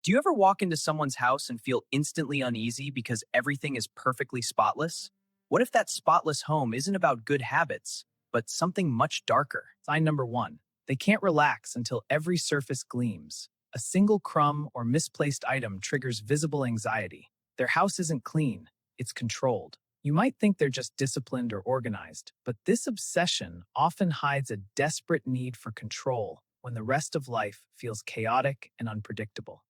Do you ever walk into someone's house and feel instantly uneasy because everything is perfectly spotless? What if that spotless home isn't about good habits, but something much darker? Sign number one, they can't relax until every surface gleams. A single crumb or misplaced item triggers visible anxiety. Their house isn't clean, it's controlled. You might think they're just disciplined or organized, but this obsession often hides a desperate need for control when the rest of life feels chaotic and unpredictable.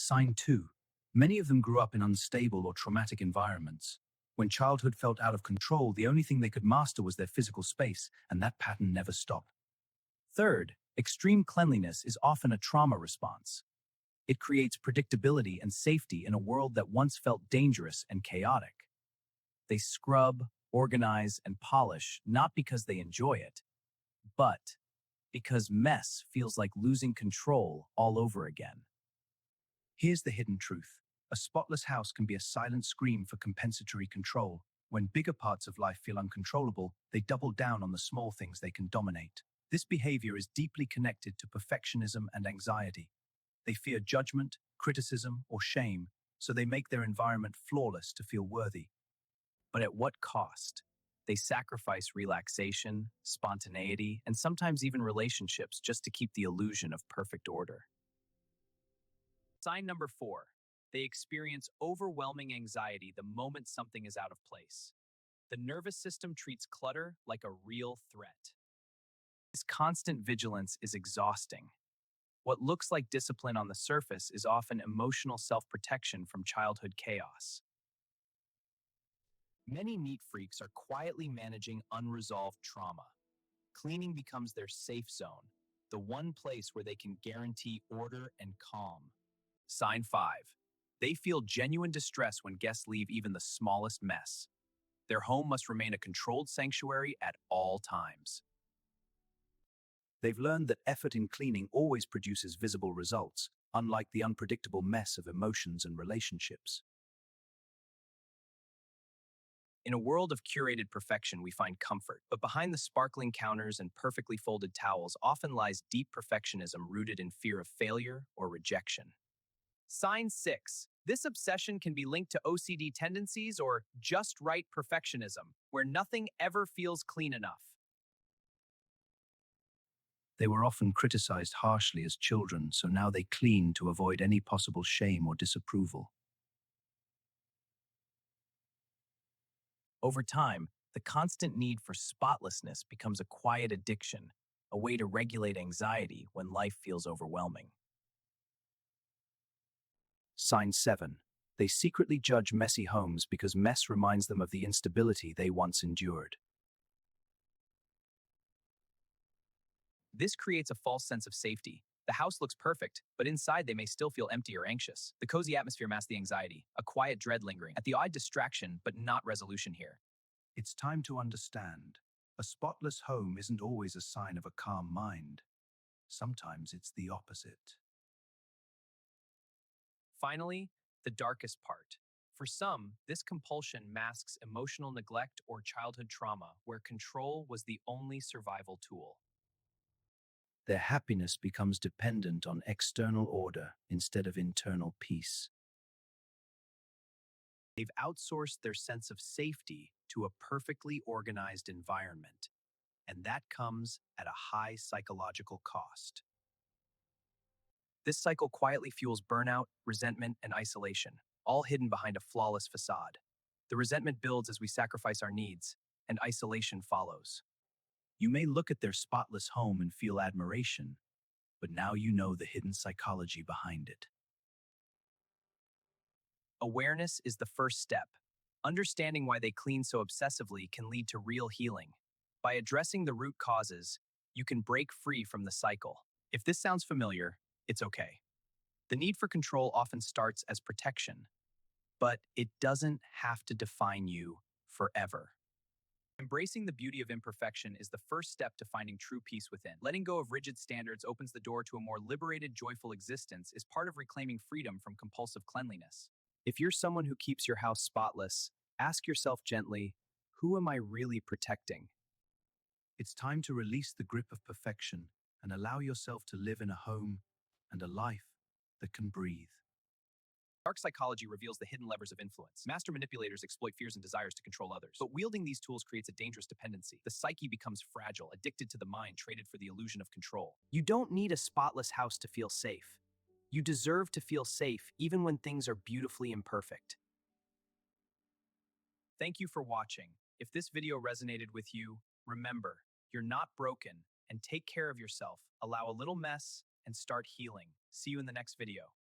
Sign 2. Many of them grew up in unstable or traumatic environments. When childhood felt out of control, the only thing they could master was their physical space, and that pattern never stopped. Third, extreme cleanliness is often a trauma response. It creates predictability and safety in a world that once felt dangerous and chaotic. They scrub, organize, and polish not because they enjoy it, but because mess feels like losing control all over again. Here's the hidden truth. A spotless house can be a silent scream for compensatory control. When bigger parts of life feel uncontrollable, they double down on the small things they can dominate. This behavior is deeply connected to perfectionism and anxiety. They fear judgment, criticism, or shame, so they make their environment flawless to feel worthy. But at what cost? They sacrifice relaxation, spontaneity, and sometimes even relationships just to keep the illusion of perfect order. Sign number four, they experience overwhelming anxiety the moment something is out of place. The nervous system treats clutter like a real threat. This constant vigilance is exhausting. What looks like discipline on the surface is often emotional self-protection from childhood chaos. Many neat freaks are quietly managing unresolved trauma. Cleaning becomes their safe zone, the one place where they can guarantee order and calm. Sign 5. They feel genuine distress when guests leave even the smallest mess. Their home must remain a controlled sanctuary at all times. They've learned that effort in cleaning always produces visible results, unlike the unpredictable mess of emotions and relationships. In a world of curated perfection, we find comfort, but behind the sparkling counters and perfectly folded towels often lies deep perfectionism rooted in fear of failure or rejection. Sign 6. This obsession can be linked to OCD tendencies or just right perfectionism, where nothing ever feels clean enough. They were often criticized harshly as children, so now they clean to avoid any possible shame or disapproval. Over time, the constant need for spotlessness becomes a quiet addiction, a way to regulate anxiety when life feels overwhelming. Sign 7. They secretly judge messy homes because mess reminds them of the instability they once endured. This creates a false sense of safety. The house looks perfect, but inside they may still feel empty or anxious. The cozy atmosphere masks the anxiety, a quiet dread lingering, at the odd distraction, but not resolution here. It's time to understand. A spotless home isn't always a sign of a calm mind. Sometimes it's the opposite. Finally, the darkest part. For some, this compulsion masks emotional neglect or childhood trauma, where control was the only survival tool. Their happiness becomes dependent on external order instead of internal peace. They've outsourced their sense of safety to a perfectly organized environment, and that comes at a high psychological cost. This cycle quietly fuels burnout, resentment, and isolation, all hidden behind a flawless facade. The resentment builds as we sacrifice our needs, and isolation follows. You may look at their spotless home and feel admiration, but now you know the hidden psychology behind it. Awareness is the first step. Understanding why they clean so obsessively can lead to real healing. By addressing the root causes, you can break free from the cycle. If this sounds familiar, it's okay. The need for control often starts as protection, but it doesn't have to define you forever. Embracing the beauty of imperfection is the first step to finding true peace within. Letting go of rigid standards opens the door to a more liberated, joyful existence, is part of reclaiming freedom from compulsive cleanliness. If you're someone who keeps your house spotless, ask yourself gently, who am I really protecting? It's time to release the grip of perfection and allow yourself to live in a home and a life that can breathe. Dark psychology reveals the hidden levers of influence. Master manipulators exploit fears and desires to control others. But wielding these tools creates a dangerous dependency. The psyche becomes fragile, addicted to the mind, traded for the illusion of control. You don't need a spotless house to feel safe. You deserve to feel safe even when things are beautifully imperfect. Thank you for watching. If this video resonated with you, remember, you're not broken, and take care of yourself. Allow a little mess and start healing. See you in the next video.